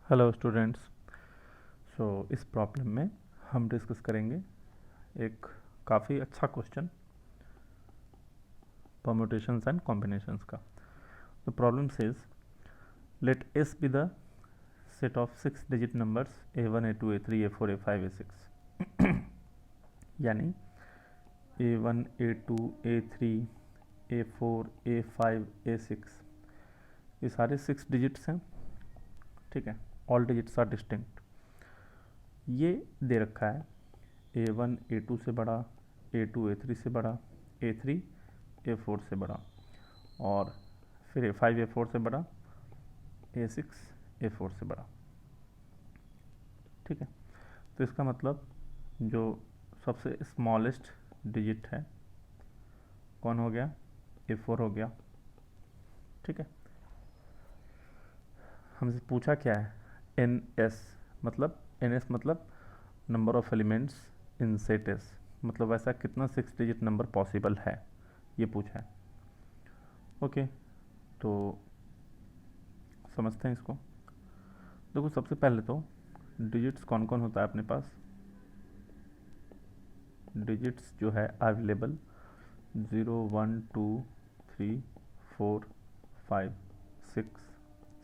Hello students. इस problem में हम डिस्कस करेंगे एक काफ़ी अच्छा क्वेश्चन, परम्यूटेशंस एंड कॉम्बिनेशंस का। The problem says late S be the set of 6 digit numbers A1 A2 A3 A4 A5 A6 यानी A1 A2 A3 A4 A5 A6 ये सारे 6 डिजिट्स हैं। ठीक है, ऑल डिजिट्स आर डिस्टिंक्ट। ये दे रखा है A1 A2 से बड़ा, A2 A3 से बड़ा, A3 A4 से बड़ा, और फिर A5 A4 से बड़ा, A6 A4 से बड़ा। ठीक है, तो इसका मतलब जो सबसे स्मॉलेस्ट डिजिट है कौन हो गया? A4 हो गया। ठीक है, हमसे पूछा क्या है? NS मतलब number of elements in set S, मतलब ऐसा कितना 6 डिजिट नंबर पॉसिबल है, ये पूछा है। ओके, तो समझते हैं इसको। देखो, सबसे पहले तो डिजिट्स कौन कौन होता है अपने पास। डिजिट्स जो है अवेलेबल 0 1 2 3 4 5 6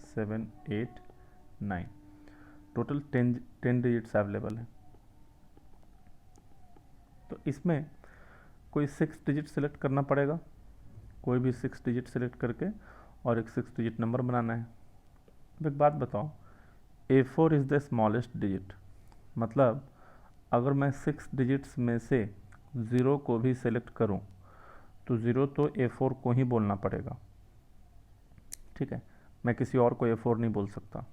7 8 9, टोटल 10 डिजिट्स अवेलेबल है। तो इसमें कोई 6 डिजिट सेलेक्ट करना पड़ेगा, कोई भी 6 डिजिट सेलेक्ट करके और एक 6 डिजिट नंबर बनाना है। अब एक बात बताओ, A4 is the smallest digit, मतलब अगर मैं 6 डिजिट्स में से 0 को भी सेलेक्ट करूं तो 0 तो A4 को ही बोलना पड़ेगा। ठीक है, मैं किसी और को A4 नहीं बोल सकता।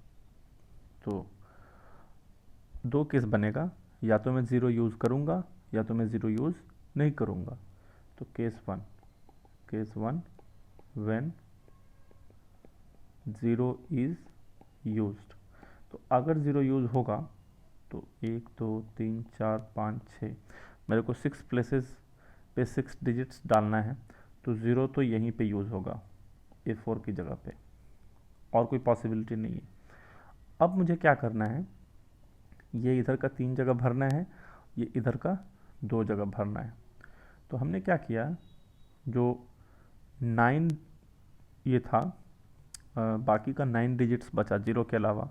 तो दो केस बनेगा, या तो मैं 0 यूज़ करूंगा या तो मैं 0 यूज़ नहीं करूंगा। तो case one when 0 is used. तो अगर 0 यूज़ होगा तो 1 2 3 4 5 6, मेरे को 6 प्लेसेस पे 6 डिजिट्स डालना है, तो 0 तो यहीं पे यूज़ होगा A4 की जगह पे, और कोई पॉसिबिलिटी नहीं है। अब मुझे क्या करना है, ये इधर का 3 जगह भरना है, ये इधर का 2 जगह भरना है। तो हमने क्या किया, जो 9 ये था, बाकी का 9 डिजिट्स बचा 0 के अलावा,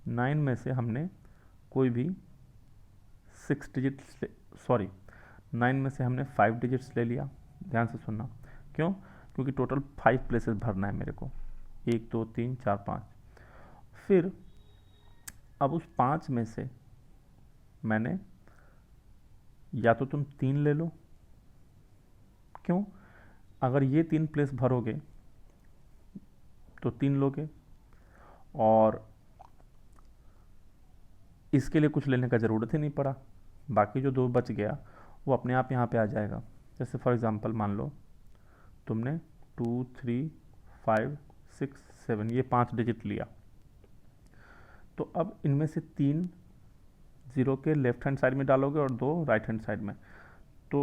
9 में से हमने कोई भी 6 डिजिट्स, सॉरी 9 में से हमने 5 डिजिट्स ले लिया। ध्यान से सुनना, क्यों? क्योंकि टोटल 5 प्लेसेस भरना है मेरे को, 1 2 3 4 5। फिर अब उस 5 में से मैंने, या तो तुम 3 ले लो, क्यों? अगर ये 3 प्लेस भरोगे तो 3 लोगे, और इसके लिए कुछ लेने का ज़रूरत ही नहीं पड़ा, बाकी जो 2 बच गया वो अपने आप यहाँ पे आ जाएगा। जैसे फॉर एग्ज़ाम्पल मान लो तुमने 2 3 5 6 7 ये 5 डिजिट लिया, तो अब इनमें से 3 0 के लेफ्ट हैंड साइड में डालोगे और 2 राइट हैंड साइड में। तो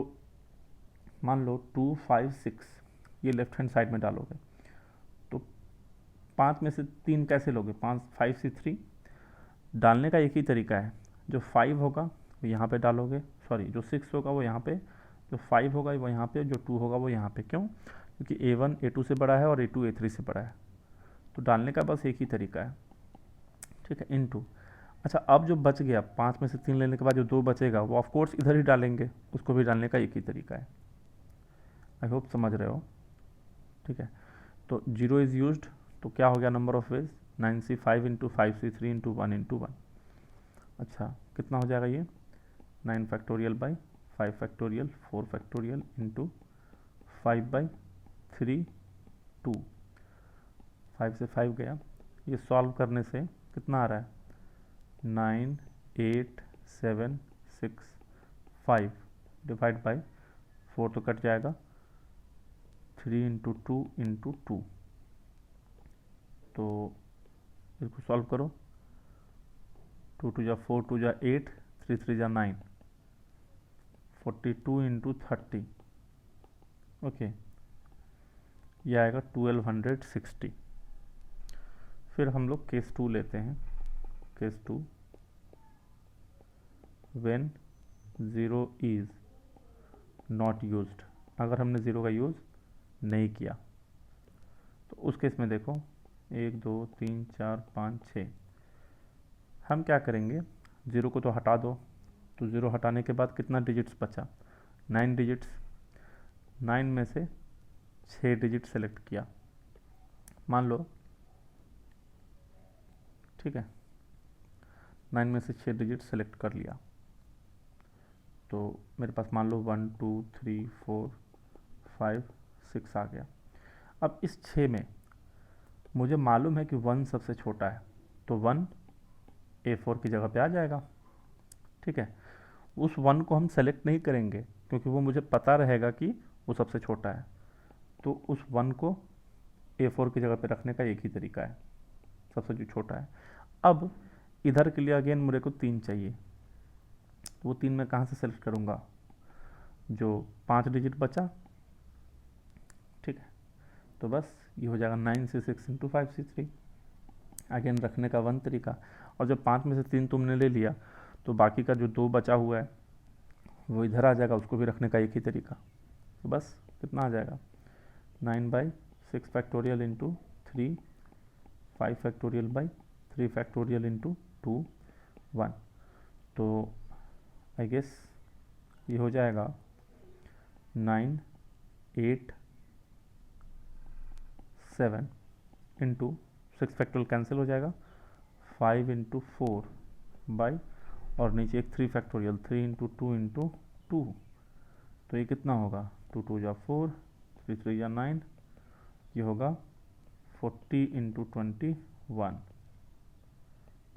मान लो 2 5 6 ये लेफ्ट हैंड साइड में डालोगे, तो 5 में से 3 कैसे लोगे? 5 5 से 3 डालने का एक ही तरीका है, जो 5 होगा वो यहाँ पे डालोगे, सॉरी जो 6 होगा वो यहाँ पे, जो 5 होगा वो यहाँ पे, जो 2 होगा वो यहाँ पे। क्यों? क्योंकि A1 A2 से बड़ा है और A2 A3 से बड़ा है, तो डालने का बस एक ही तरीका है। ठीक है, इनटू। अच्छा, अब जो बच गया 5 में से 3 लेने के बाद जो 2 बचेगा वो ऑफकोर्स इधर ही डालेंगे, उसको भी डालने का एक ही तरीका है। आई होप समझ रहे हो। ठीक है, तो 0 इज़ यूज्ड, तो क्या हो गया number of ways? 9C 5 into 5C 3 into 1 into 1। अच्छा, कितना हो जाएगा ये? 9 factorial by 5 factorial 4 factorial into 5 by 3 2। 5 से 5 गया, ये सॉल्व करने से कितना आ रहा है? 9 8 7 6 5 डिवाइड बाई 4 तो कट जाएगा, 3 इंटू 2 इंटू 2। तो इसको सॉल्व करो, 2 2 जा 4 2 जा 8 3 3 जा 9, 42 इंटू 30। ओके, ये आएगा 1260। फिर हम लोग केस 2 लेते हैं। Case 2 when 0 is not used, अगर हमने 0 का यूज़ नहीं किया तो उस केस में देखो 1 2 3 4 5 6, हम क्या करेंगे, 0 को तो हटा दो, तो 0 हटाने के बाद कितना डिजिट्स बचा, 9 डिजिट्स, 9 में से 6 डिजिट सेलेक्ट किया मान लो, ठीक है, 9 में से 6 डिजिट सेलेक्ट कर लिया, तो मेरे पास मान लो 1 2 3 4 5 6 आ गया। अब इस 6 में मुझे मालूम है कि 1 सबसे छोटा है, तो 1 A4 की जगह पे आ जाएगा, ठीक है। उस 1 को हम सेलेक्ट नहीं करेंगे क्योंकि वो मुझे पता रहेगा कि वो सबसे छोटा है, तो उस 1 को A4 की जगह पे रखने का एक ही तरीका है, सबसे जो छोटा है। अब इधर के लिए अगेन मेरे को 3 चाहिए, तो वो 3 मैं कहाँ से सेलेक्ट करूँगा, जो 5 डिजिट बचा, ठीक है, तो बस ये हो जाएगा 9C6 इंटू 5C3, अगेन रखने का 1 तरीका। और जब 5 में से 3 तुमने ले लिया तो बाकी का जो 2 बचा हुआ है वो इधर आ जाएगा, उसको भी रखने का एक ही तरीका, तो बस कितना आ जाएगा 9/6 factorial into 3, 5 factorial by 3 factorial into 2 1, तो आई गेस ये हो जाएगा 9 8 7 इंटू 6 फैक्टोरियल कैंसिल हो जाएगा, 5 इंटू 4 बाई, और नीचे एक 3 फैक्टोरियल 3 इंटू 2 इंटू 2, तो ये कितना होगा 2 2 या 4, 3 3 या 9, ये होगा 40 इंटू 21,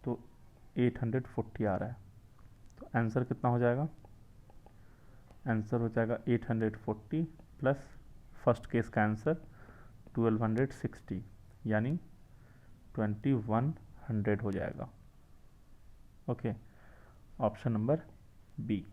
तो 840 आ रहा है। तो आंसर कितना हो जाएगा, आंसर हो जाएगा 840 प्लस फर्स्ट केस का आंसर 1260, यानी 2100 हो जाएगा। Okay, option number B.